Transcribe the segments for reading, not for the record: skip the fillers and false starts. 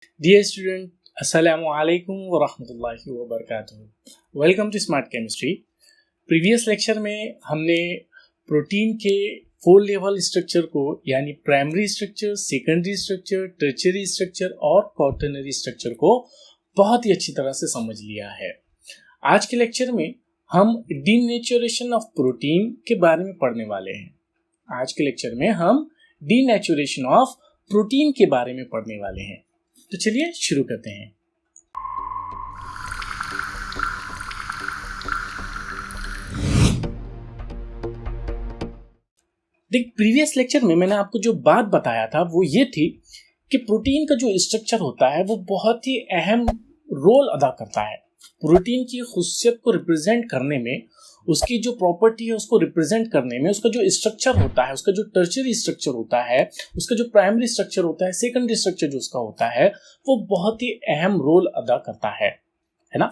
Dear student, Assalamu alaikum wa rahmatullahi wa barakatuh. Welcome to Smart Chemistry. Previous lecture में हमने protein के 4 level structure को यानी primary structure, secondary structure, tertiary structure और quaternary structure को बहुत ही अच्छी तरह से समझ लिया है। आज के लेक्चर में हम डीनेचुरेशन ऑफ प्रोटीन के बारे में पढ़ने वाले हैं। आज के लेक्चर में हम डीनेचुरेशन ऑफ प्रोटीन के बारे में पढ़ने वाले हैं। तो चलिए शुरू करते हैं। देख, प्रीवियस लेक्चर में मैंने आपको जो बात बताया था वो ये थी कि प्रोटीन का जो स्ट्रक्चर होता है वो बहुत ही अहम रोल अदा करता है। प्रोटीन की खुशियत को रिप्रेजेंट करने में, उसकी जो प्रॉपर्टी है उसको रिप्रेजेंट करने में, उसका जो स्ट्रक्चर होता है, उसका जो टर्शियरी स्ट्रक्चर होता है, उसका जो प्राइमरी स्ट्रक्चर होता है, सेकेंडरी स्ट्रक्चर जो उसका होता है, वो बहुत ही अहम रोल अदा करता है ना।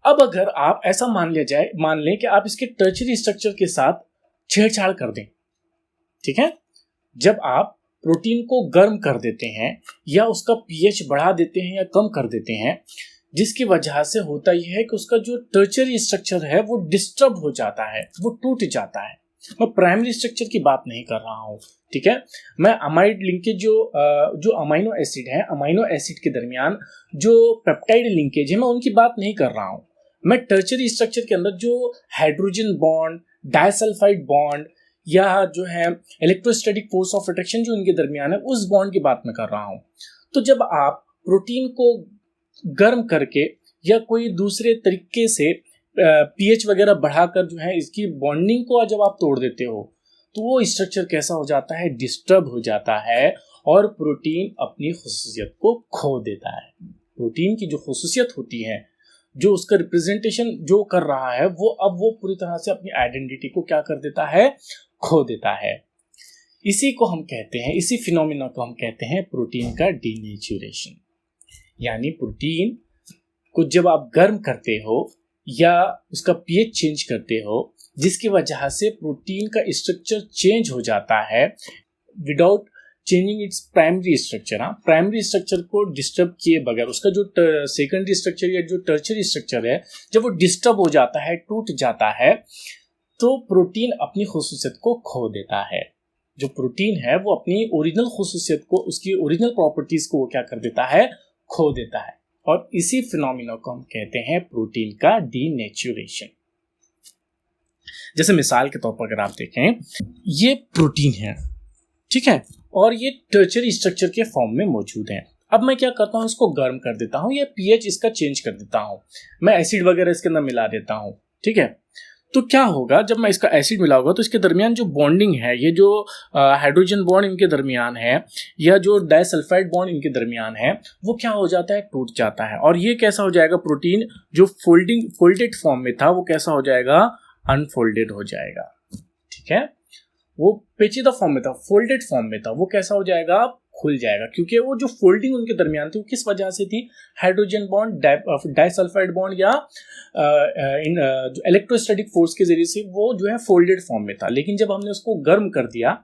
अब अगर आप ऐसा मान लें कि आप इसके टर्शियरी स्ट्रक्चर के साथ छेड़छाड़ कर दें, ठीक है, जब आप प्रोटीन को गर्म कर देते हैं या उसका पीएच बढ़ा देते हैं या कम कर देते हैं, जिसकी वजह से होता यह है कि उसका जो टर्शियरी स्ट्रक्चर है वो डिस्टर्ब हो जाता है, वो टूट जाता है। मैं प्राइमरी स्ट्रक्चर की बात नहीं कर रहा हूँ, ठीक है। मैं अमाइड लिंकेज जो अमाइनो एसिड है, अमाइनो एसिड के दरमियान जो पेप्टाइड लिंकेज है, मैं उनकी बात नहीं कर रहा हूँ। मैं टर्शियरी स्ट्रक्चर के अंदर जो हाइड्रोजन बॉन्ड, डाइसल्फाइड बॉन्ड या जो है इलेक्ट्रोस्टैटिक फोर्स ऑफ अट्रैक्शन जो इनके दरमियान है, उस बॉन्ड की बात मैं कर रहा हूँ। तो जब आप प्रोटीन को गर्म करके या कोई दूसरे तरीके से पीएच वगैरह बढ़ाकर जो है इसकी बॉन्डिंग को जब आप तोड़ देते हो तो वो स्ट्रक्चर कैसा हो जाता है, डिस्टर्ब हो जाता है और प्रोटीन अपनी खुसूसियत को खो देता है। प्रोटीन की जो खुसूसियत होती है, जो उसका रिप्रेजेंटेशन जो कर रहा है, वो पूरी तरह से अपनी आइडेंटिटी को क्या कर देता है, खो देता है। इसी को हम कहते हैं, इसी फिनोमिना को हम कहते हैं प्रोटीन का डीनेचुरेशन। यानी प्रोटीन को जब आप गर्म करते हो या उसका पीएच चेंज करते हो, जिसकी वजह से प्रोटीन का स्ट्रक्चर चेंज हो जाता है without changing its primary structure. Primary structure को डिस्टर्ब किए बगैर उसका जो सेकेंडरी स्ट्रक्चर या जो टर्शियरी स्ट्रक्चर है, जब वो डिस्टर्ब हो जाता है, टूट जाता है, तो प्रोटीन अपनी खुसूसियत को खो देता है। जो प्रोटीन है वो अपनी ओरिजिनल खुसूसियत को, उसकी ओरिजिनल प्रॉपर्टीज को वो क्या कर देता है, खो देता है। और इसी फिनोमिना को हम कहते हैं प्रोटीन का डीनेचुरेशन। जैसे मिसाल के तौर पर अगर आप देखें, ये प्रोटीन है, ठीक है, और ये टर्शियरी स्ट्रक्चर के फॉर्म में मौजूद है। अब मैं क्या करता हूँ, इसको गर्म कर देता हूँ या पीएच इसका चेंज कर देता हूँ, मैं एसिड वगैरह इसके अंदर मिला देता हूँ, ठीक है। तो क्या होगा, जब मैं इसका एसिड मिलाऊंगा तो इसके दरमियान जो बॉन्डिंग है, ये जो हाइड्रोजन बॉन्ड इनके दरमियान है या जो डाइसल्फाइड बॉन्ड इनके दरमियान है, वो क्या हो जाता है, टूट जाता है। और ये कैसा हो जाएगा, प्रोटीन जो फोल्डेड फॉर्म में था वो कैसा हो जाएगा, अनफोल्डेड हो जाएगा, ठीक है। वो पेचीदा फॉर्म में था, फोल्डेड फॉर्म में था, वो कैसा हो जाएगा, खुल जाएगा। क्योंकि वो जो फोल्डिंग उनके दरमियान थी वो किस वजह से थी, हाइड्रोजन बॉन्ड, डाइसल्फाइड बॉन्ड या जो इलेक्ट्रोस्टैटिक फोर्स के जरिए से वो जो है फोल्डेड फॉर्म में था। लेकिन जब हमने उसको गर्म कर दिया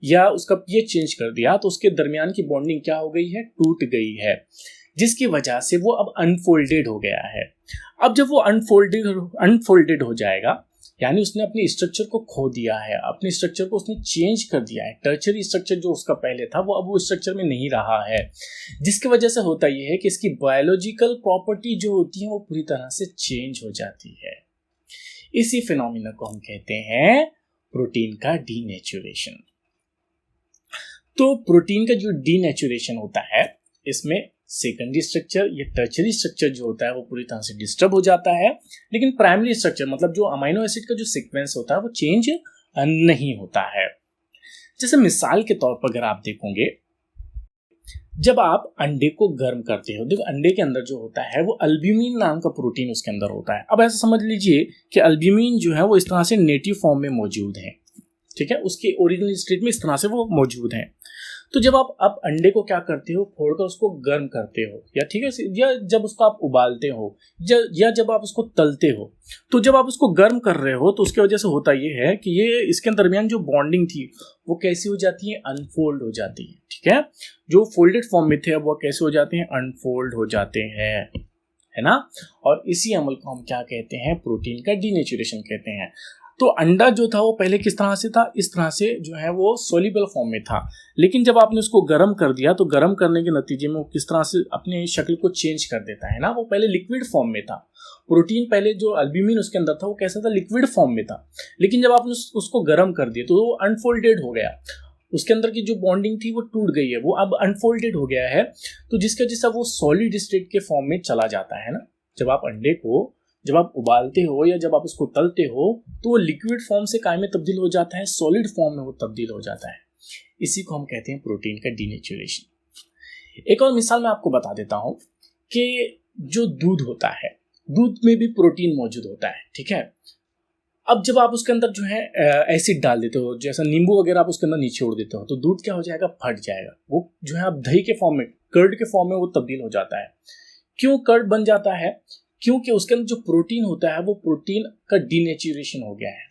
या उसका पीएच चेंज कर दिया तो उसके दरमियान की बॉन्डिंग क्या हो गई है, टूट गई है, जिसकी वजह से वो अब अनफोल्डेड हो गया है। अब जब वो अनफोल्डेड हो जाएगा, यानी उसने अपने स्ट्रक्चर को खो दिया है, अपने स्ट्रक्चर को उसने चेंज कर दिया है। टर्शियरी स्ट्रक्चर जो उसका पहले था वो अब वो स्ट्रक्चर में नहीं रहा है, जिसकी वजह से होता यह है कि इसकी बायोलॉजिकल प्रॉपर्टी जो होती है वो पूरी तरह से चेंज हो जाती है। इसी फिनोमिना को हम कहते हैं प्रोटीन का डीनेचुरेशन। तो प्रोटीन का जो डीनेचुरेशन होता है, इसमें सेकेंडरी स्ट्रक्चर या टर्शियरी स्ट्रक्चर जो होता है वो पूरी तरह से डिस्टर्ब हो जाता है, लेकिन प्राइमरी स्ट्रक्चर मतलब जो अमाइनो एसिड का जो सीक्वेंस होता है वो चेंज नहीं होता है। जैसे मिसाल के तौर पर अगर आप देखोगे, जब आप अंडे को गर्म करते हो, देखो अंडे के अंदर जो होता है वो अल्ब्यूमिन नाम का प्रोटीन उसके अंदर होता है। अब ऐसा समझ लीजिए कि अल्ब्यूमिन जो है वो इस तरह से नेटिव फॉर्म में मौजूद है, ठीक है, उसके ओरिजिनल स्टेट में इस तरह से वो मौजूद है। तो जब आप अंडे को क्या करते हो, फोड़कर उसको गर्म करते हो, या ठीक है, या जब उसको आप उबालते हो, या जब आप उसको तलते हो, तो जब आप उसको गर्म कर रहे हो तो उसके वजह से होता ये है कि ये इसके दरमियान जो बॉन्डिंग थी वो कैसी हो जाती है, अनफोल्ड हो जाती है। ठीक है, जो फोल्डेड फॉर्म में थे अब वो कैसे हो जाते हैं, अनफोल्ड हो जाते हैं, है ना। और इसी अमल को हम क्या कहते हैं, प्रोटीन का डीनेचुरेशन कहते हैं। तो अंडा जो था वो पहले किस तरह से था, इस तरह से जो है वो सोल्यूबल फॉर्म में था, लेकिन जब आपने उसको गर्म कर दिया तो गर्म करने के नतीजे में वो किस तरह से अपनी शक्ल को चेंज कर देता है ना। वो पहले लिक्विड फॉर्म में था, प्रोटीन पहले जो अल्ब्यूमिन उसके अंदर था वो कैसा था, लिक्विड फॉर्म में था, लेकिन जब आपने उसको गर्म कर दिया तो वो अनफोल्डेड हो गया, उसके अंदर की जो बॉन्डिंग थी वो टूट गई है, वो अब अनफोल्डेड हो गया है, तो जिसकी वजह से वो सॉलिड स्टेट के फॉर्म में चला जाता है ना। जब आप अंडे को जब आप उबालते हो या जब आप उसको तलते हो तो वो लिक्विड फॉर्म से काय में तब्दील हो जाता है, सॉलिड फॉर्म में वो तब्दील हो जाता है। इसी को हम कहते हैं प्रोटीन का डीनेचुरेशन। एक और मिसाल मैं आपको बता देता हूं कि जो दूध होता है, दूध में भी प्रोटीन मौजूद होता है। ठीक है, अब जब आप उसके अंदर जो है एसिड डाल देते हो, जैसा नींबू वगैरह आप उसके अंदर निचोड़ देते हो, तो दूध क्या हो जाएगा, फट जाएगा, वो जो है आप दही के फॉर्म में, कर्ड के फॉर्म में वो तब्दील हो जाता है। क्यों कर्ड बन जाता है, क्योंकि उसके अंदर जो प्रोटीन होता है वो प्रोटीन का डीनेचुरेशन हो गया है,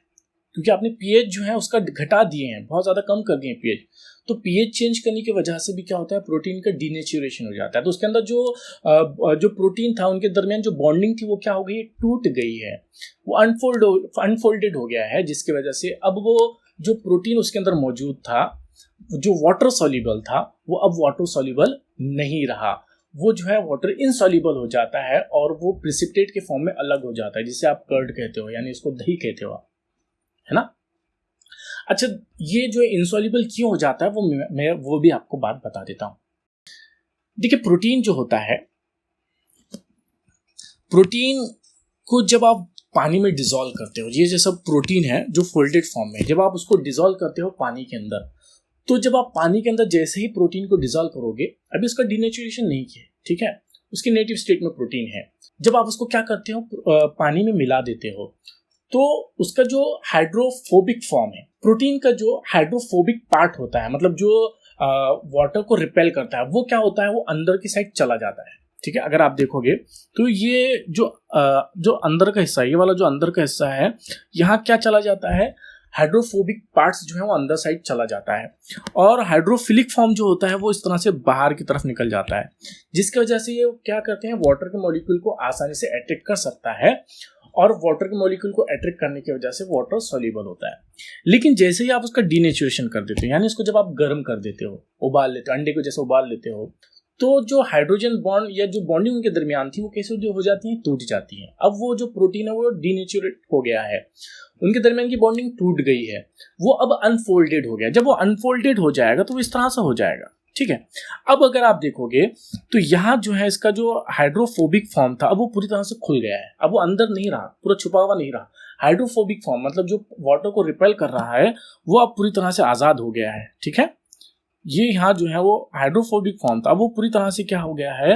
क्योंकि आपने पीएच जो है उसका घटा दिए हैं, बहुत ज़्यादा कम कर दिए हैं पीएच, तो पीएच चेंज करने की वजह से भी क्या होता है, प्रोटीन का डीनेचुरेशन हो जाता है। तो उसके अंदर जो प्रोटीन था उनके दरमियान जो बॉन्डिंग थी वो क्या हो गई, टूट गई है, वो अनफोल्डेड हो गया है, जिसकी वजह से अब वो जो प्रोटीन उसके अंदर मौजूद था, जो वाटर सॉल्युबल था, वो अब वाटर सॉल्युबल नहीं रहा, वो जो है वाटर इनसॉल्युबल हो जाता है और वो प्रिसिपिटेट के फॉर्म में अलग हो जाता है, जिसे आप कर्ड कहते हो, यानी इसको दही कहते हो, है ना। अच्छा, ये जो इनसॉल्युबल क्यों हो जाता है मैं वो भी आपको बात बता देता हूं। देखिए, प्रोटीन जो होता है, प्रोटीन को जब आप पानी में डिसॉल्व करते हो, ये जैसा प्रोटीन है जो फोल्डेड फॉर्म में, जब आप उसको डिसॉल्व करते हो पानी के अंदर, तो जब आप पानी के अंदर जैसे ही प्रोटीन को डिसॉल्व करोगे, अभी उसका डीनेचुरेशन नहीं किया, ठीक है, उसकी नेटिव स्टेट में प्रोटीन है, जब आप उसको क्या करते हो, पानी में मिला देते हो, तो उसका जो हाइड्रोफोबिक फॉर्म है, प्रोटीन का जो हाइड्रोफोबिक पार्ट होता है, मतलब जो वाटर को रिपेल करता है, वो क्या होता है, वो अंदर की साइड चला जाता है। ठीक है, अगर आप देखोगे तो ये जो अंदर का हिस्सा है, ये वाला जो अंदर का हिस्सा है, यहाँ क्या चला जाता है, हाइड्रोफोबिक पार्ट्स जो है वो अंदर साइड चला जाता है, और हाइड्रोफिलिक फॉर्म जो होता है वो इस तरह से बाहर की तरफ निकल जाता है, जिसकी वजह से ये क्या करते हैं, वाटर के मॉलिक्यूल को आसानी से अट्रैक्ट कर सकता है, और वाटर के मॉलिक्यूल को अट्रैक्ट करने की वजह से वाटर सॉल्युबल होता है। लेकिन जैसे ही आप उसका डीनेचुरेशन कर देते हो, यानी इसको जब आप गर्म कर देते हो, उबाल लेते हो, अंडे को जैसे उबाल लेते हो, तो जो हाइड्रोजन बॉन्ड या जो बॉन्डिंग उनके दरमियान थी वो कैसे हो जाती है, टूट जाती है। अब वो जो प्रोटीन है वो डीनेचुरेट हो गया है, उनके दरमियान की बॉन्डिंग टूट गई है, वो अब अनफोल्डेड हो गया। जब वो अनफोल्डेड हो जाएगा तो इस तरह से हो जाएगा। ठीक है, अब अगर आप देखोगे तो यहाँ जो है इसका जो हाइड्रोफोबिक फॉर्म था अब वो पूरी तरह से खुल गया है, अब वो अंदर नहीं रहा, पूरा छुपा हुआ नहीं रहा। हाइड्रोफोबिक फॉर्म मतलब जो वाटर को रिपेल कर रहा है वो अब पूरी तरह से आज़ाद हो गया है। ठीक है, ये यहाँ जो है वो हाइड्रोफोबिक फॉर्म था, वो पूरी तरह से क्या हो गया है,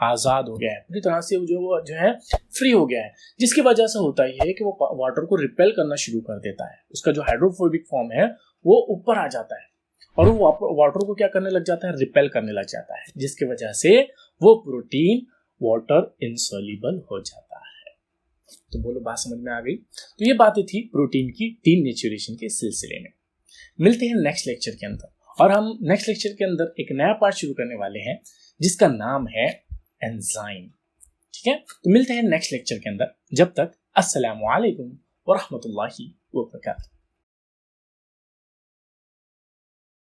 आज़ाद हो गया है, पूरी तरह से जो है फ्री हो गया है, जिसकी वजह से होता ही है कि वो वाटर को रिपेल करना शुरू कर देता है। उसका जो हाइड्रोफोबिक फॉर्म है वो ऊपर आ जाता है और वो वाटर को क्या करने लग जाता है, रिपेल करने लग जाता है, जिसकी वजह से वो प्रोटीन वाटर इनसॉल्युबल हो जाता है। तो बोलो, बात समझ में आ गई। तो ये बातें थी प्रोटीन की डीनेचुरेशन के सिलसिले में। मिलते हैं नेक्स्ट लेक्चर के अंदर, और हम नेक्स्ट लेक्चर के अंदर एक नया पार्ट शुरू करने वाले हैं जिसका नाम है एंजाइम। ठीक है, तो मिलते हैं नेक्स्ट लेक्चर के अंदर। जब तक अस्सलामु अलैकुम व रहमतुल्लाहि व बरकातहू।